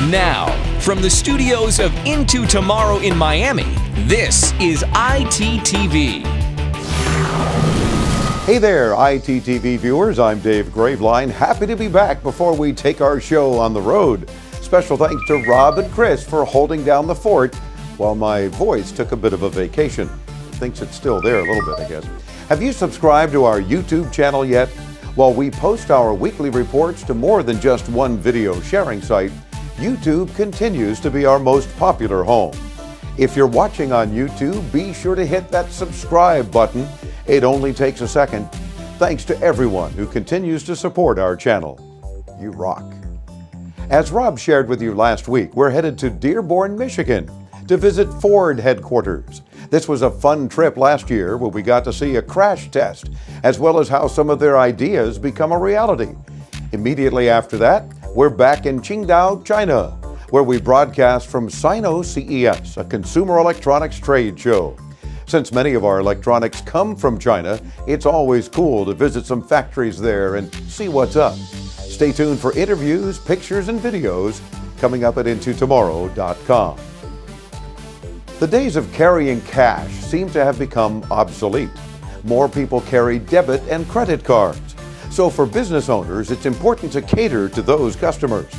Now, from the studios of Into Tomorrow in Miami, this is ITTV. Hey there, ITTV viewers. I'm Dave Graveline. Happy to be back before we take our show on the road. Special thanks to Rob and Chris for holding down the fort while my voice took a bit of a vacation. Thinks it's still there a little bit, I guess. Have you subscribed to our YouTube channel yet? While we post our weekly reports to more than just one video sharing site, YouTube continues to be our most popular home. If you're watching on YouTube, be sure to hit that subscribe button. It only takes a second. Thanks to everyone who continues to support our channel. You rock. As Rob shared with you last week, we're headed to Dearborn, Michigan to visit Ford headquarters. This was a fun trip last year where we got to see a crash test, as well as how some of their ideas become a reality. Immediately after that, we're back in Qingdao, China, where we broadcast from Sino-CES, a consumer electronics trade show. Since many of our electronics come from China, it's always cool to visit some factories there and see what's up. Stay tuned for interviews, pictures, and videos coming up at IntoTomorrow.com. The days of carrying cash seem to have become obsolete. More people carry debit and credit cards. So for business owners, it's important to cater to those customers.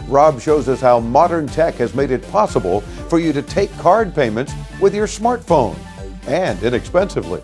Rob shows us how modern tech has made it possible for you to take card payments with your smartphone, and inexpensively.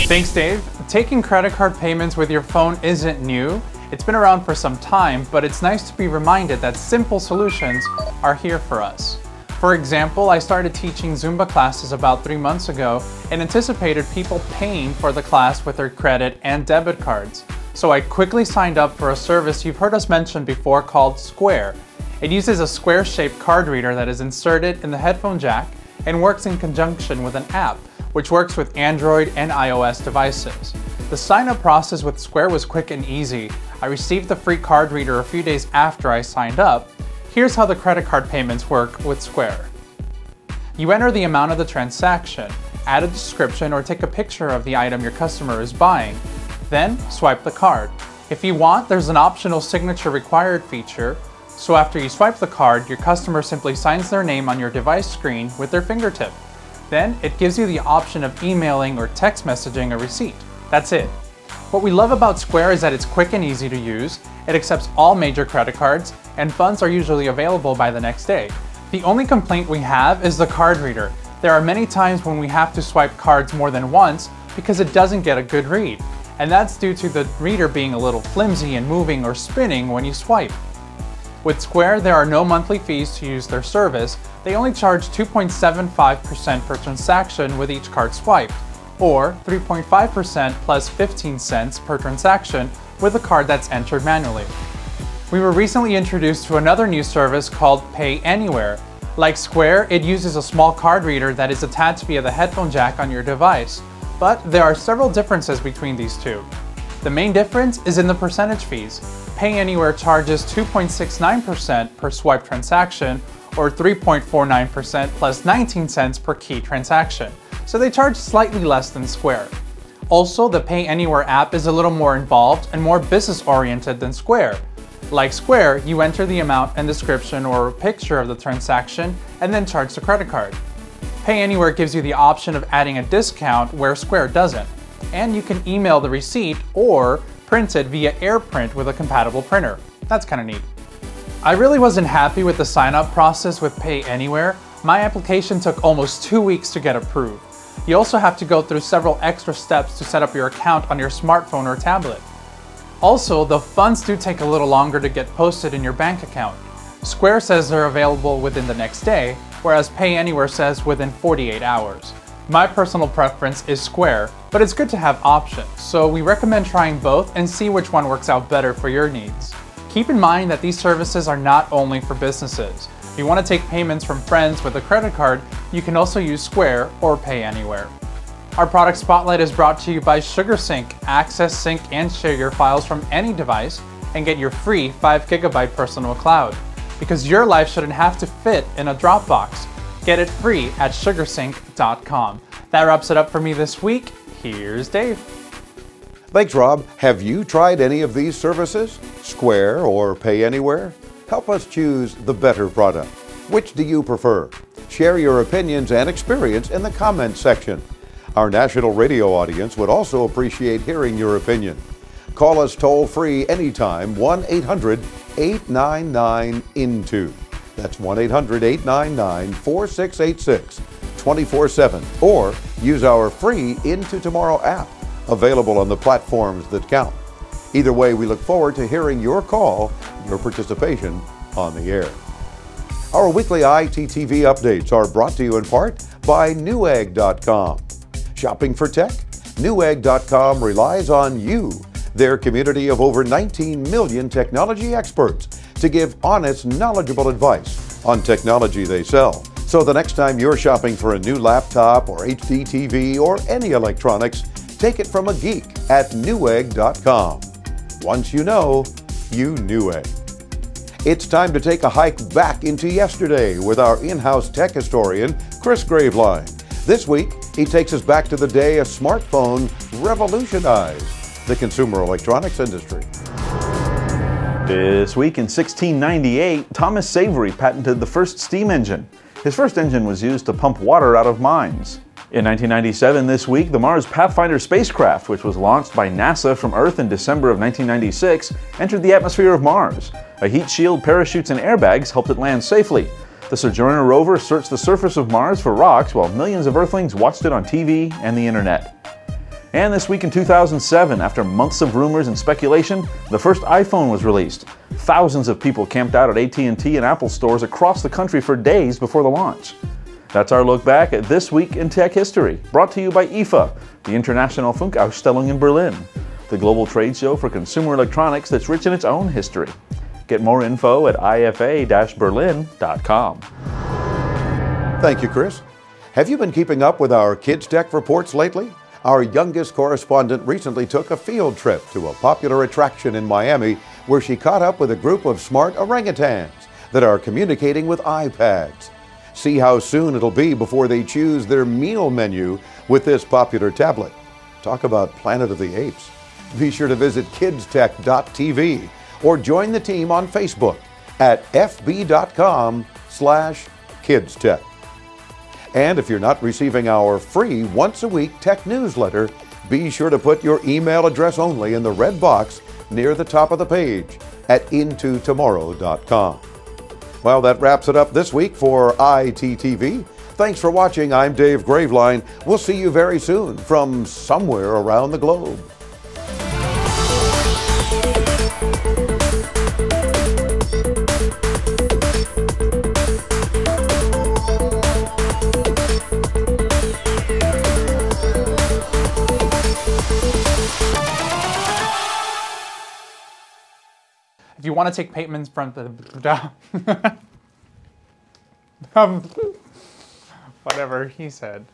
Thanks, Dave. Taking credit card payments with your phone isn't new. It's been around for some time, but it's nice to be reminded that simple solutions are here for us. For example, I started teaching Zumba classes about 3 months ago and anticipated people paying for the class with their credit and debit cards. So I quickly signed up for a service you've heard us mention before called Square. It uses a square-shaped card reader that is inserted in the headphone jack and works in conjunction with an app, which works with Android and iOS devices. The sign-up process with Square was quick and easy. I received the free card reader a few days after I signed up. Here's how the credit card payments work with Square. You enter the amount of the transaction, add a description or take a picture of the item your customer is buying, then swipe the card. If you want, there's an optional signature required feature, so after you swipe the card, your customer simply signs their name on your device screen with their fingertip. Then it gives you the option of emailing or text messaging a receipt. That's it. What we love about Square is that it's quick and easy to use, it accepts all major credit cards, and funds are usually available by the next day. The only complaint we have is the card reader. There are many times when we have to swipe cards more than once because it doesn't get a good read, and that's due to the reader being a little flimsy and moving or spinning when you swipe. With Square, there are no monthly fees to use their service. They only charge 2.75% per transaction with each card swiped, or 3.5% plus 15 cents per transaction with a card that's entered manually. We were recently introduced to another new service called PayAnywhere. Like Square, it uses a small card reader that is attached via the headphone jack on your device, but there are several differences between these two. The main difference is in the percentage fees. PayAnywhere charges 2.69% per swipe transaction, or 3.49% plus 19 cents per key transaction, so they charge slightly less than Square. Also, the PayAnywhere app is a little more involved and more business-oriented than Square. Like Square, you enter the amount and description or a picture of the transaction and then charge the credit card. PayAnywhere gives you the option of adding a discount where Square doesn't, and you can email the receipt or print it via AirPrint with a compatible printer. That's kind of neat. I really wasn't happy with the sign-up process with PayAnywhere. My application took almost 2 weeks to get approved. You also have to go through several extra steps to set up your account on your smartphone or tablet. Also, the funds do take a little longer to get posted in your bank account. Square says they're available within the next day, whereas PayAnywhere says within 48 hours. My personal preference is Square, but it's good to have options, so we recommend trying both and see which one works out better for your needs. Keep in mind that these services are not only for businesses. If you want to take payments from friends with a credit card, you can also use Square or PayAnywhere. Our product spotlight is brought to you by SugarSync. Access, sync, and share your files from any device and get your free 5 GB personal cloud. Because your life shouldn't have to fit in a Dropbox. Get it free at sugarsync.com. That wraps it up for me this week. Here's Dave. Thanks, Rob. Have you tried any of these services? Square or PayAnywhere? Help us choose the better product. Which do you prefer? Share your opinions and experience in the comments section. Our national radio audience would also appreciate hearing your opinion. Call us toll-free anytime, 1-800-899-INTO. That's 1-800-899-4686, 24/7. Or use our free Into Tomorrow app, available on the platforms that count. Either way, we look forward to hearing your call, your participation on the air. Our weekly ITTV updates are brought to you in part by Newegg.com. Shopping for tech? Newegg.com relies on you, their community of over 19 million technology experts, to give honest, knowledgeable advice on technology they sell. So the next time you're shopping for a new laptop or HD TV or any electronics, take it from a geek at Newegg.com. Once you know, you Newegg. It's time to take a hike back into yesterday with our in-house tech historian, Chris Graveline. This week, he takes us back to the day a smartphone revolutionized the consumer electronics industry. This week in 1698, Thomas Savery patented the first steam engine. His first engine was used to pump water out of mines. In 1997, this week, the Mars Pathfinder spacecraft, which was launched by NASA from Earth in December of 1996, entered the atmosphere of Mars. A heat shield, parachutes, and airbags helped it land safely. The Sojourner rover searched the surface of Mars for rocks while millions of Earthlings watched it on TV and the internet. And this week in 2007, after months of rumors and speculation, the first iPhone was released. Thousands of people camped out at AT&T and Apple stores across the country for days before the launch. That's our look back at This Week in Tech History, brought to you by IFA, the International Funkausstellung in Berlin, the global trade show for consumer electronics that's rich in its own history. Get more info at ifa-berlin.com. Thank you, Chris. Have you been keeping up with our Kids Tech reports lately? Our youngest correspondent recently took a field trip to a popular attraction in Miami where she caught up with a group of smart orangutans that are communicating with iPads. See how soon it'll be before they choose their meal menu with this popular tablet. Talk about Planet of the Apes. Be sure to visit kidstech.tv or join the team on Facebook at fb.com/kidstech. And if you're not receiving our free once-a-week tech newsletter, be sure to put your email address only in the red box near the top of the page at intotomorrow.com. Well, that wraps it up this week for ITTV. Thanks for watching. I'm Dave Graveline. We'll see you very soon from somewhere around the globe. If you want to take payments from the whatever he said.